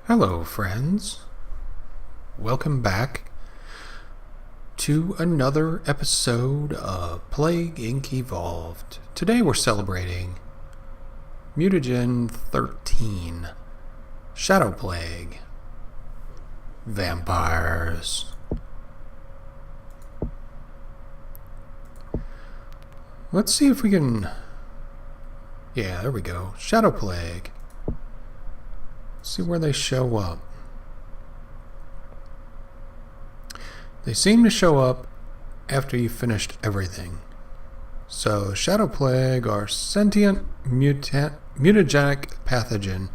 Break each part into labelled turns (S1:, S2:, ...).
S1: Hello, friends. Welcome back to another episode of Plague Inc. Evolved. Today we're celebrating Mutation 13, Dracu-plague, vampires. Let's see if we can... Yeah, there we go. Dracu-plague. See where they show up. They seem to show up after you've finished everything. So, Dracu-plague are sentient mutagenic pathogen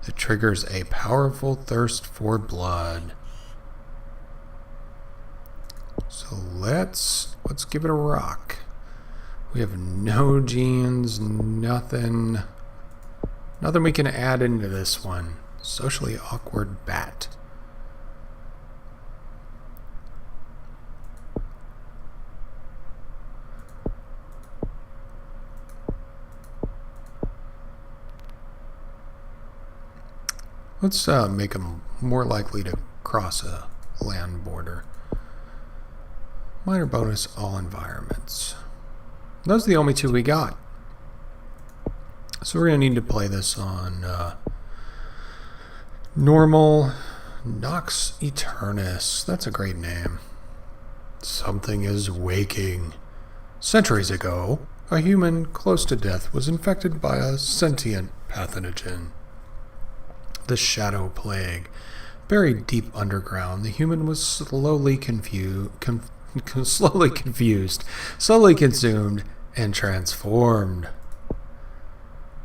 S1: that triggers a powerful thirst for blood. So let's give it a rock. We have no genes, nothing we can add into this one. Socially awkward bat. Let's make them more likely to cross a land border. Minor bonus, all environments. Those are the only two we got. So we're going to need to play this on normal. Nox Eternus. That's a great name. Something is waking. Centuries ago, a human close to death was infected by a sentient pathogen. The Dracu-plague. Buried deep underground, the human was slowly consumed, slowly consumed, and transformed.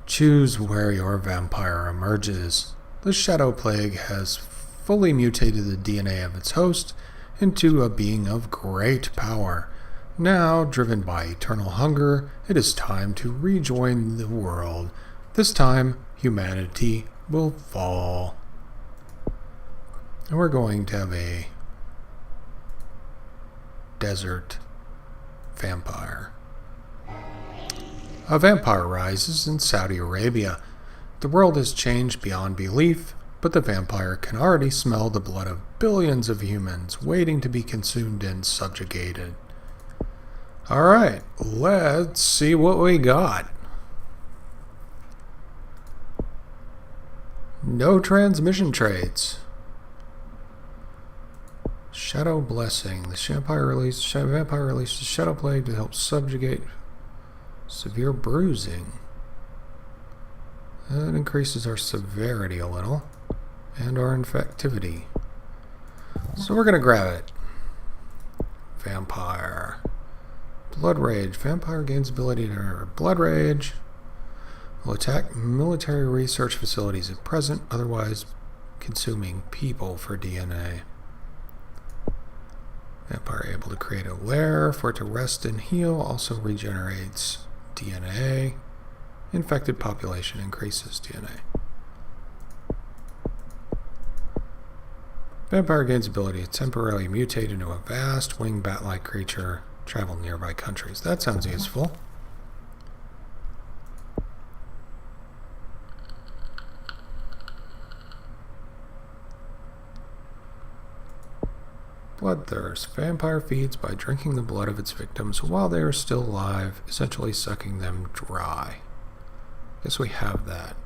S1: Choose where your vampire emerges. The Dracu-plague has fully mutated the DNA of its host into a being of great power. Now, driven by eternal hunger, it is time to rejoin the world. This time, humanity will fall. And we're going to have a desert vampire. A vampire rises in Saudi Arabia. The world has changed beyond belief, but the vampire can already smell the blood of billions of humans waiting to be consumed and subjugated. Alright, let's see what we got. No transmission traits. Shadow Blessing. The vampire releases Dracu-plague to help subjugate severe bruising. That increases our severity a little and our infectivity. So we're going to grab it. Vampire. Blood Rage. Vampire gains ability to Blood Rage. Will attack military research facilities at present, otherwise consuming people for DNA. Vampire able to create a lair for it to rest and heal, also regenerates DNA. Infected population increases DNA. Vampire gains ability to temporarily mutate into a vast winged bat-like creature, travel nearby countries. That sounds useful. Bloodthirst. Vampire feeds by drinking the blood of its victims while they are still alive, essentially sucking them dry. Guess we have that.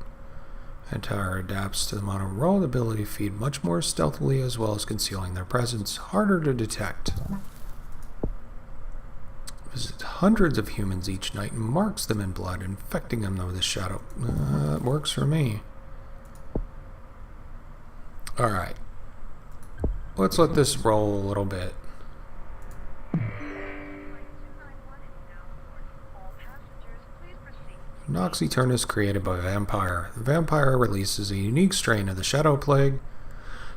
S1: Vampire adapts to the mono-roll ability to feed much more stealthily as well as concealing their presence, harder to detect. Visits hundreds of humans each night and marks them in blood, infecting them with a shadow. It works for me. Alright. Let's let this roll a little bit. Nox Eternus created by Vampire. The Vampire releases a unique strain of the Dracu-plague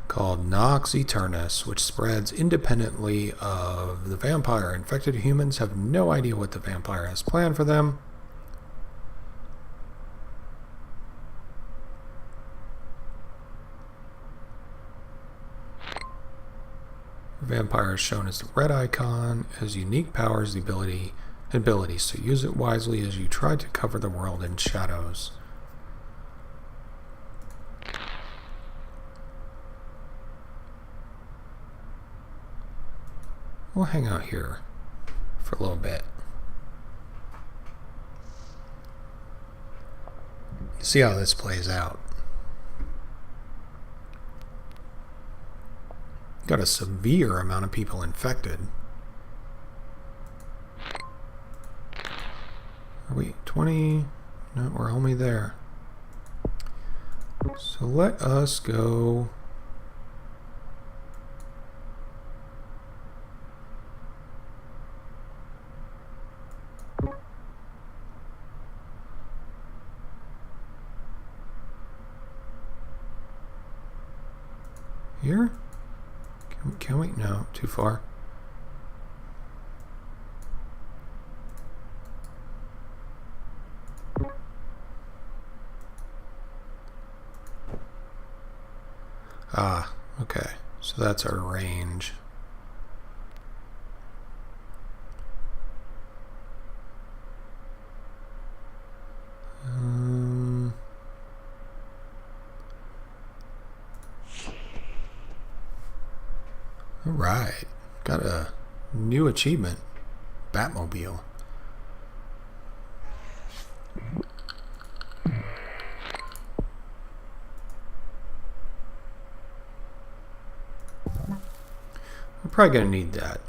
S1: called Nox Eternus, which spreads independently of the vampire. Infected humans have no idea what the vampire has planned for them. Vampire is shown as the red icon, has unique powers, abilities, so use it wisely as you try to cover the world in shadows. we'll hang out here for a little bit. See how this plays out. Got a severe amount of people infected. Are we 20? No, we're only there. So let us go. Here? Can we? No, too far. Ah, okay. So that's our range. All right. Got a new achievement. Batmobile. I'm probably going to need that.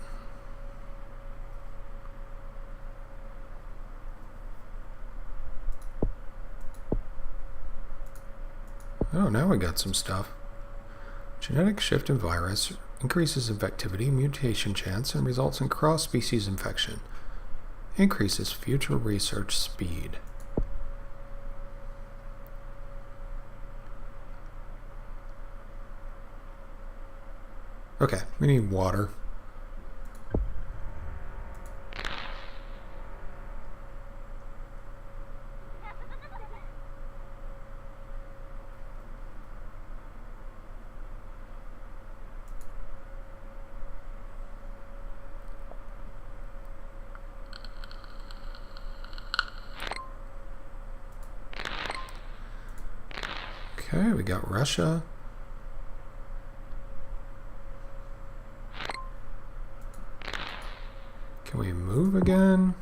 S1: Oh, now we got some stuff. Genetic shift in virus increases infectivity, mutation chance, and results in cross-species infection. Increases future research speed. Okay, we need water. Okay, we got Russia. Can we move again?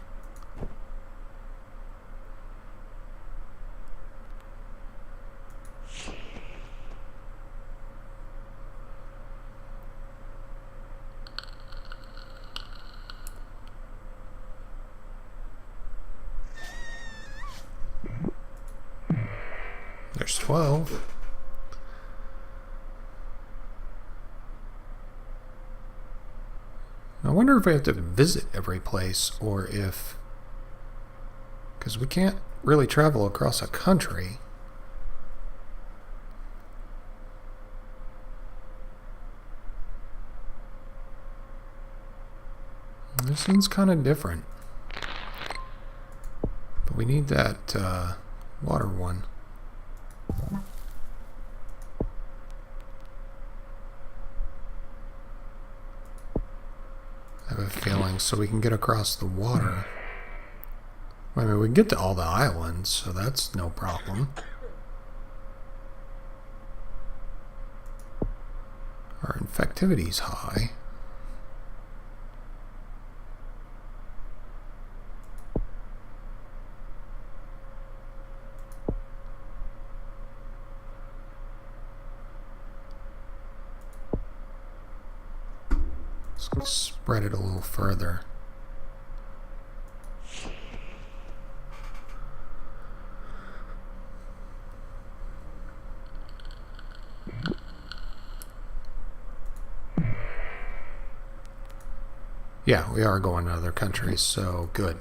S1: There's 12. I wonder if we have to visit every place, or if... because we can't really travel across a country. This one's kind of different. But we need that water one. I have a feeling so we can get across the water. I mean, we can get to all the islands, so that's no problem. Our infectivity's high. Let's spread it a little further. Yeah, we are going to other countries, so good.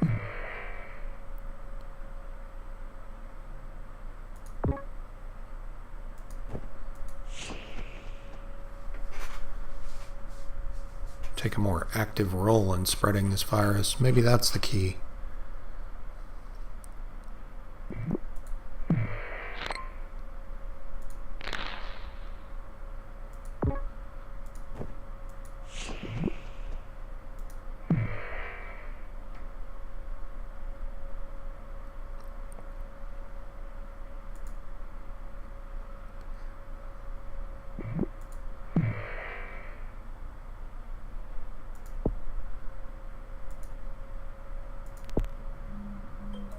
S1: Take a more active role in spreading this virus. Maybe that's the key.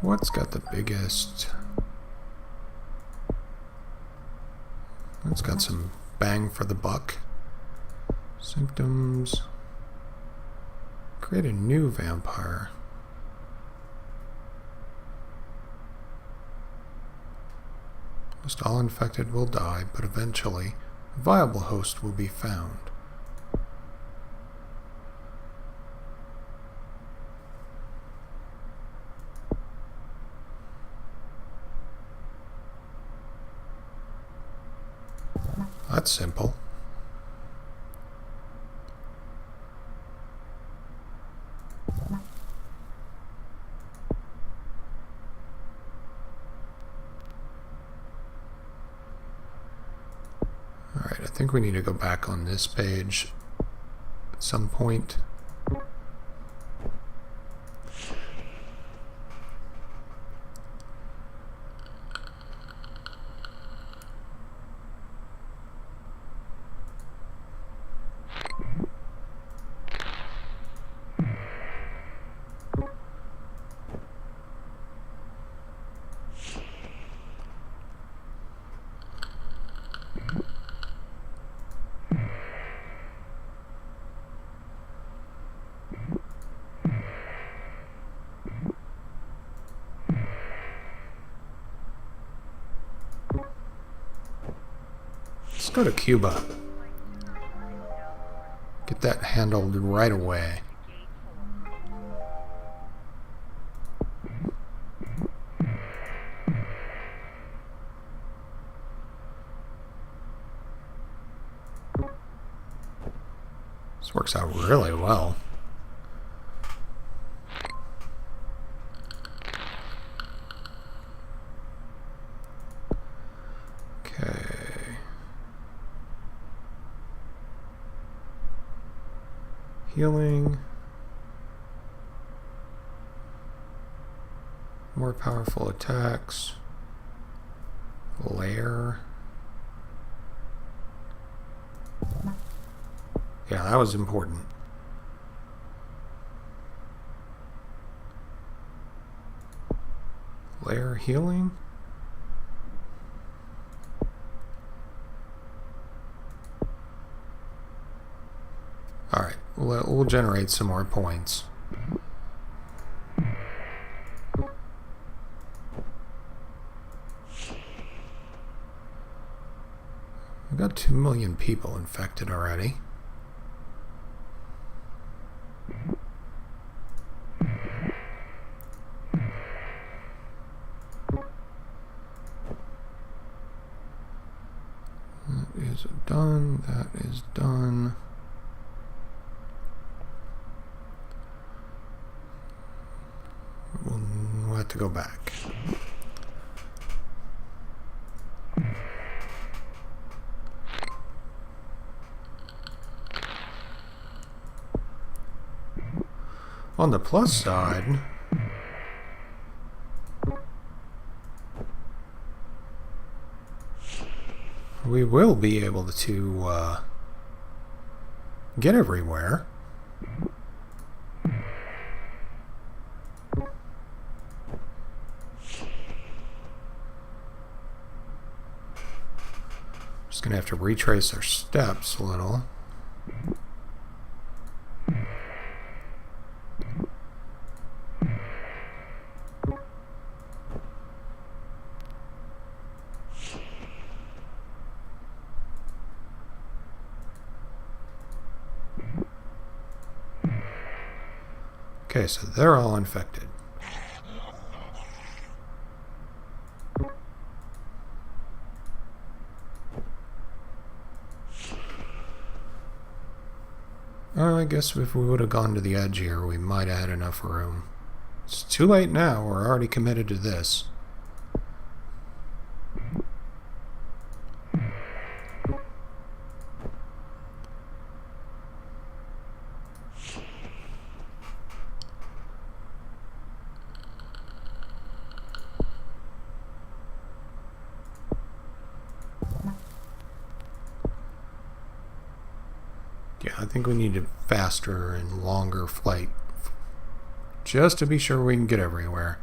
S1: What's got the biggest... It's got some bang for the buck. Symptoms. Create a new vampire. Most all infected will die, but eventually a viable host will be found. That's simple. Alright, I think we need to go back on this page at some point. Let's go to Cuba. Get that handled right away. This works out really well. Healing. More powerful attacks. Lair. Yeah, that was important. Lair healing. Alright, we'll generate some more points. We've got 2 million people infected already. That is done. That is done. We'll have to go back. On the plus side, we will be able to get everywhere. Just gonna have to retrace our steps a little. Okay, so they're all infected. I guess if we would have gone to the edge here, we might have had enough room. It's too late now. We're already committed to this. Yeah, I think we need a faster and longer flight just to be sure we can get everywhere.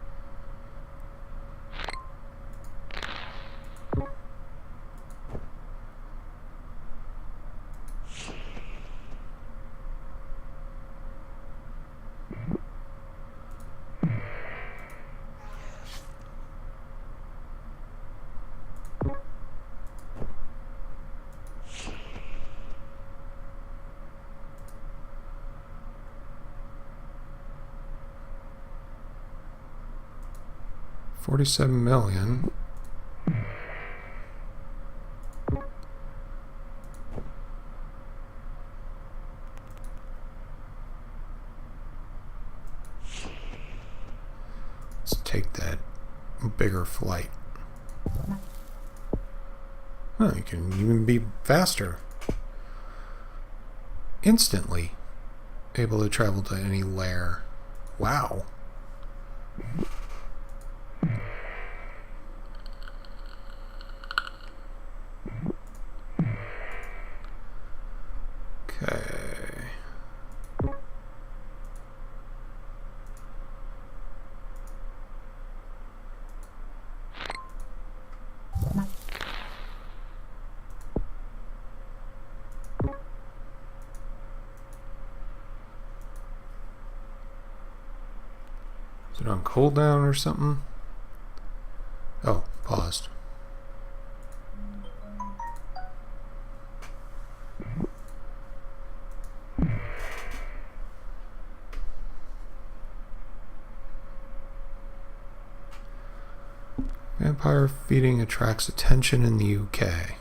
S1: 47 million. Let's take that bigger flight. Oh, you can even be faster. Instantly able to travel to any layer. Wow. Okay. Is it on cooldown or something? Oh, paused. Vampire feeding attracts attention in the UK.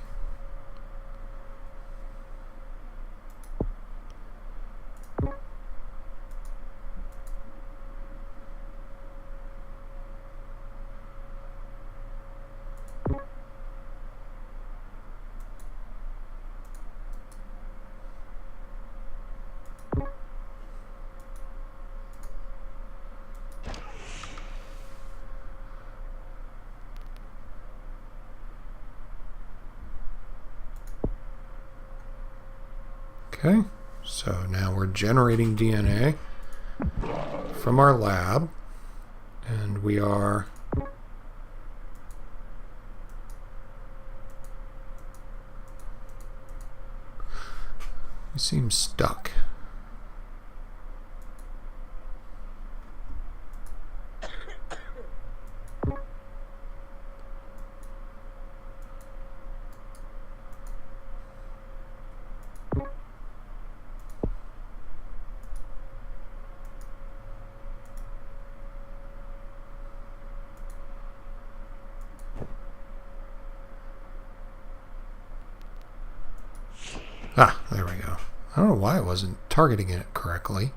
S1: Okay, so now we're generating DNA from our lab, and we seem stuck. Ah, there we go. I don't know why I wasn't targeting it correctly.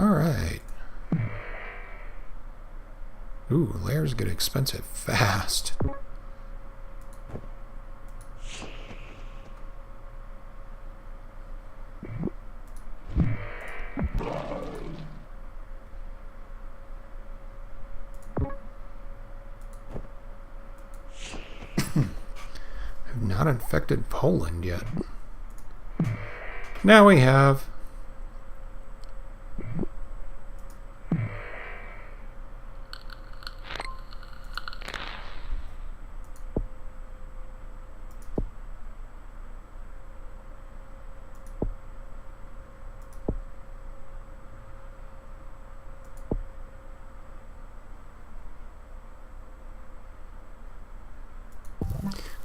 S1: Alright. Ooh, layers get expensive fast. I've not infected Poland yet. Now we have.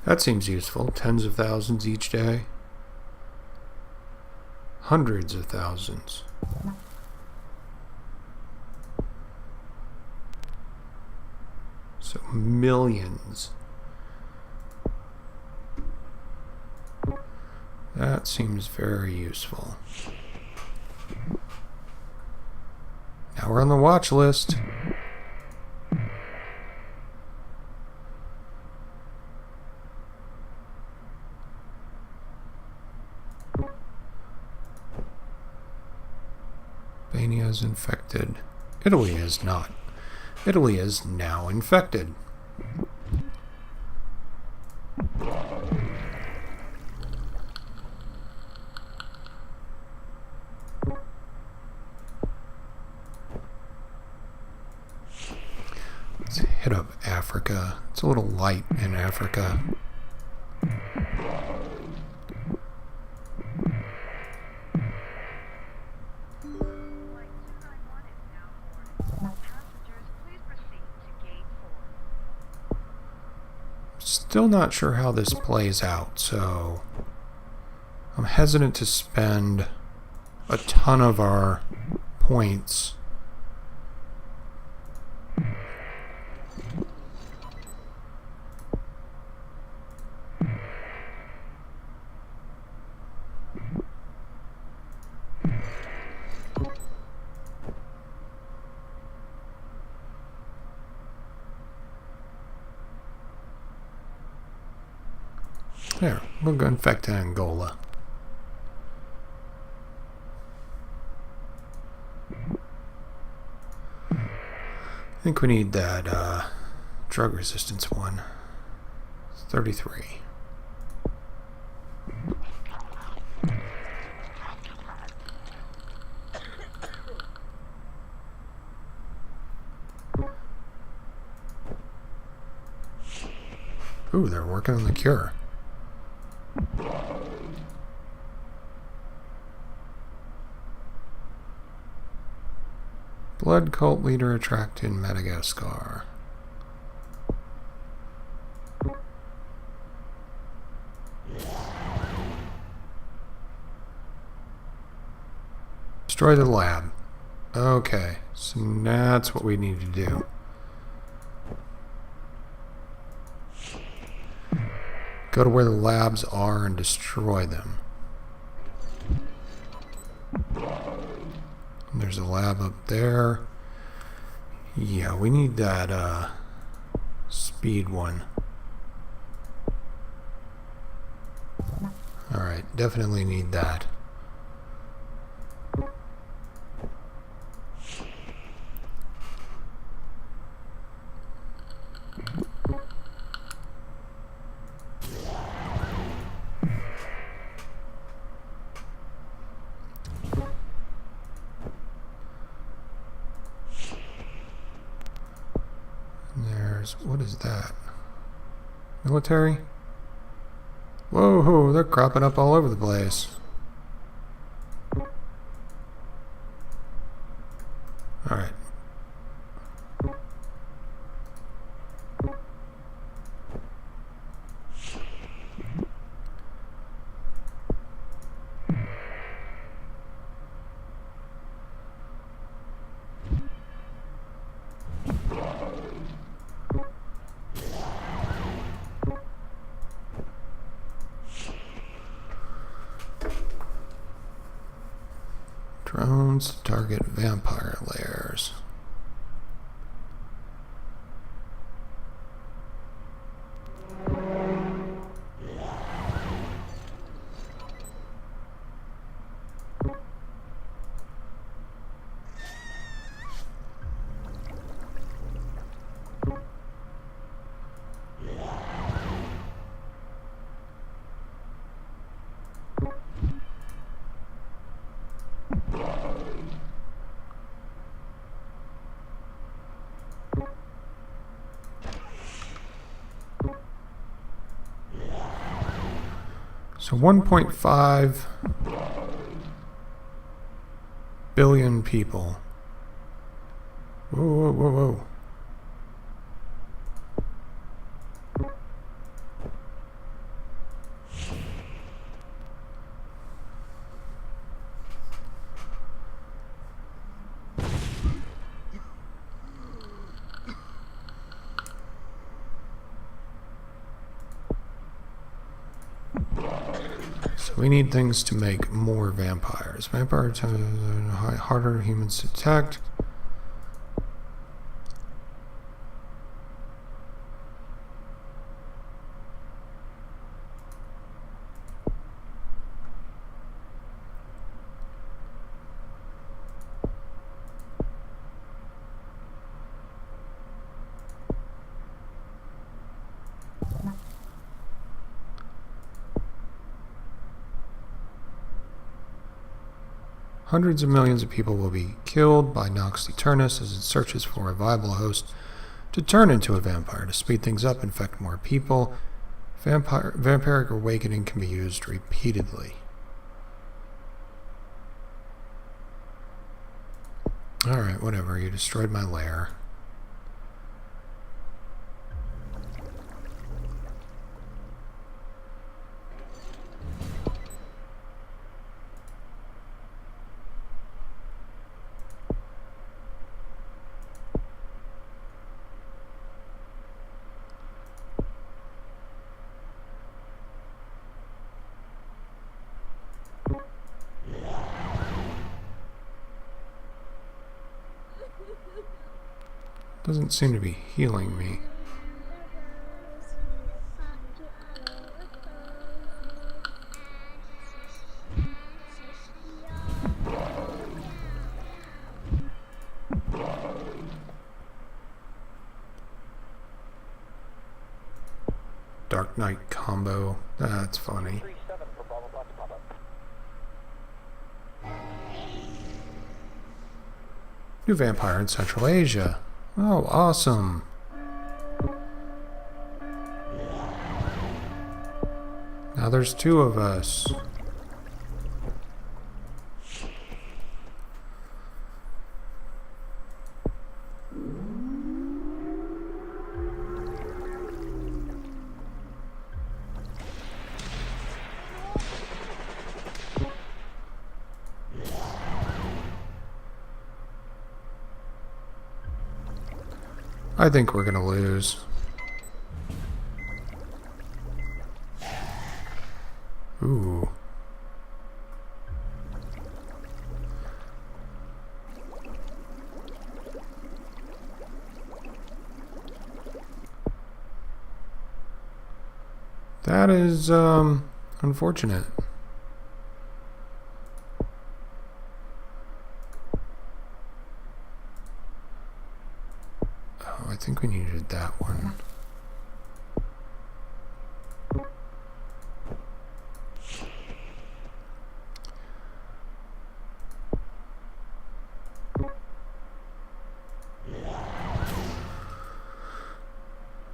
S1: That seems useful. Tens of thousands each day. Hundreds of thousands. So millions. That seems very useful. Now we're on the watch list. Albania is infected. Italy is not. Italy is now infected. Let's hit up Africa. It's a little light in Africa. Still not sure how this plays out, so I'm hesitant to spend a ton of our points. There, we'll go infect Angola. I think we need that drug resistance one. 33. Ooh, they're working on the cure. Blood cult leader attracted in Madagascar. Destroy the lab. Okay, so that's what we need to do. Go to where the labs are and destroy them. And there's a lab up there. Yeah, we need that speed one. Alright, definitely need that. What is that? Military? Whoa, they're cropping up all over the place. Alright. Drones to target vampire lairs. So 1.5 billion people. Whoa. So we need things to make more vampires. Vampires are harder humans to detect. Hundreds of millions of people will be killed by Nox Eternus as it searches for a viable host to turn into a vampire. To speed things up, infect more people. Vampiric awakening can be used repeatedly. Alright, whatever. You destroyed my lair. Doesn't seem to be healing me. Dark Knight combo. That's funny. New vampire in Central Asia. Oh, awesome. Now there's two of us. I think we're gonna lose. Ooh. That is, unfortunate. I think we needed that one.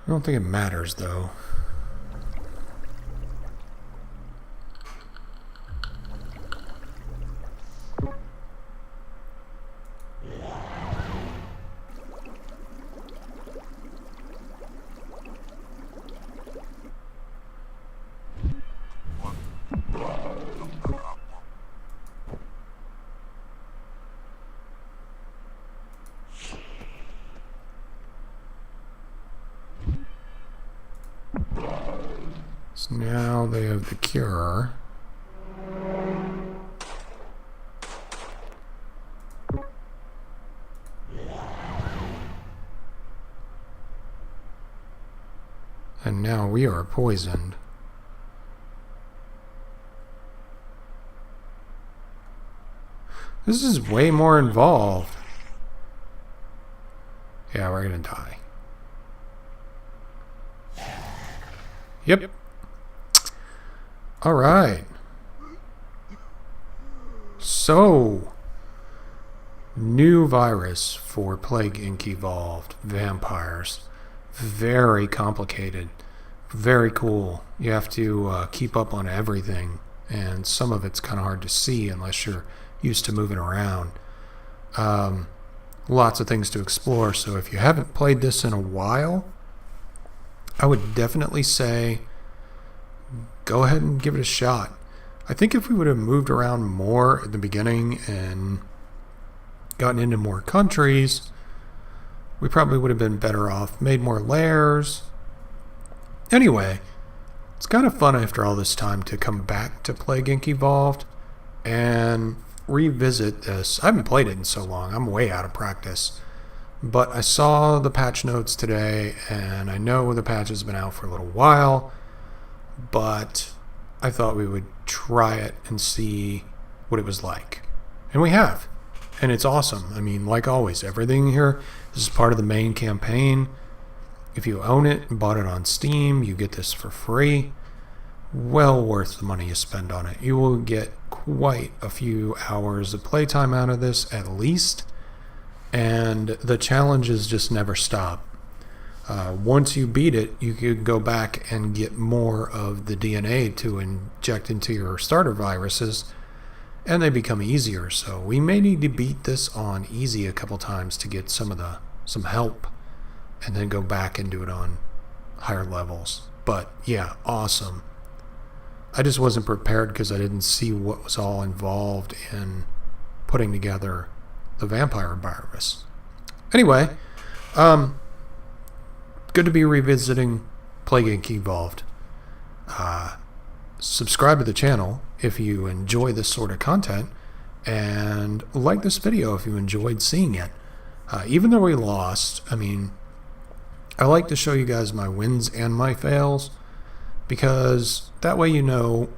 S1: I don't think it matters, though. So now they have the cure. And now we are poisoned. This is way more involved. Yeah, we're gonna die. Yep. Alright. So, new virus for Plague Inc. Evolved. Vampires. Very complicated. Very cool. You have to keep up on everything. And some of it's kind of hard to see unless you're used to moving around. Lots of things to explore. So if you haven't played this in a while, I would definitely say go ahead and give it a shot. I think if we would have moved around more at the beginning and gotten into more countries, we probably would have been better off, made more lairs. Anyway, it's kind of fun after all this time to come back to Plague Inc. Evolved and revisit this. I haven't played it in so long. I'm way out of practice. But I saw the patch notes today, and I know the patch has been out for a little while, but I thought we would try it and see what it was like. And we have. And it's awesome. I mean, like always, everything here is part of the main campaign. If you own it and bought it on Steam, you get this for free. Well worth the money you spend on it. You will get quite a few hours of playtime out of this, at least. And the challenges just never stop. Once you beat it, you can go back and get more of the DNA to inject into your starter viruses, and they become easier. So we may need to beat this on easy a couple times to get some help, and then go back and do it on higher levels. But yeah, awesome. I just wasn't prepared because I didn't see what was all involved in putting together the vampire virus. Anyway, good to be revisiting Plague Inc. Evolved. Subscribe to the channel if you enjoy this sort of content, and like this video if you enjoyed seeing it. Even though we lost, I mean, I like to show you guys my wins and my fails, because that way you know,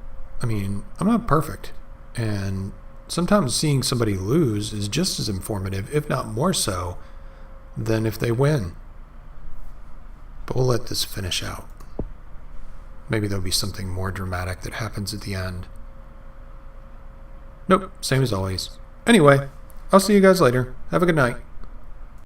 S1: I mean, I'm not perfect, and sometimes seeing somebody lose is just as informative, if not more so, than if they win. But we'll let this finish out. Maybe there'll be something more dramatic that happens at the end. Nope, same as always. Anyway, I'll see you guys later. Have a good night.